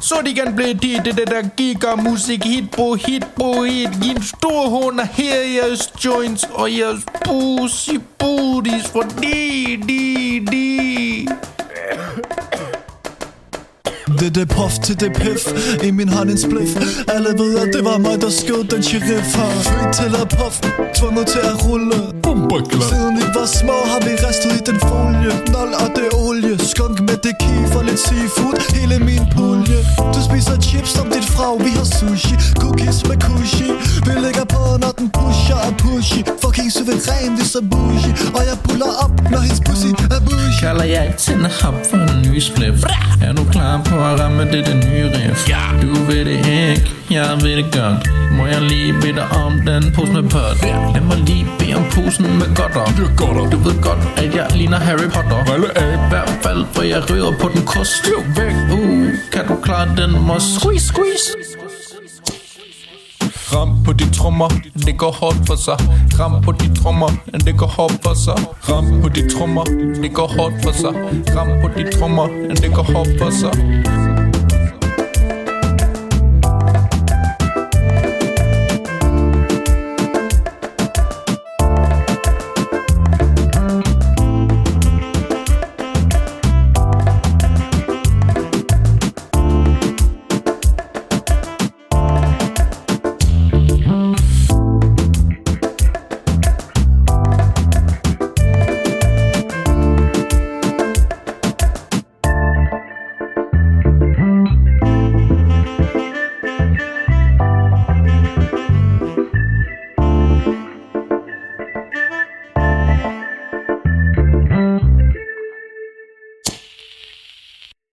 så de kan blive det der gigamusik hit på hit. Giv en stor hånd og her jeres joints og jeres pussy booties, fordi de. Det puff til det piff. I min hånd en spliff. Alle ved at det var mig der skød den sheriff her. Født til at puff, tvunget til at rulle. Siden vi var små har vi restet i den folie. Nol og det olie. Skunk med det kif og lidt seafood. Hele min pulje. Du spiser chips som dit frag. Vi har sushi, cookies med kushi. Vi ligger på når den pusher og pushy. Fucking suveræn, vi så bougie. Og jeg puller op når hendes pussy er bougie. Kalder jeg tænder hop for en ny spliff. Er du klar på at ramme det nye riff? Du ved det ikke, jeg ved det godt. Må jeg lige bede dig om den pose med pot? Lad mig lige bede om posen med godter. Du ved godt, at jeg ligner Harry Potter. I hvert fald, for jeg ryger på den kost. Kan du klare den mos? Squeeze. Ram på de trommer, det går hårdt for sig. Ram på de trommer, det går hårdt for sig. Ram på de trommer, det går hårdt for sig. Ram på de trommer, det går hårdt for sig.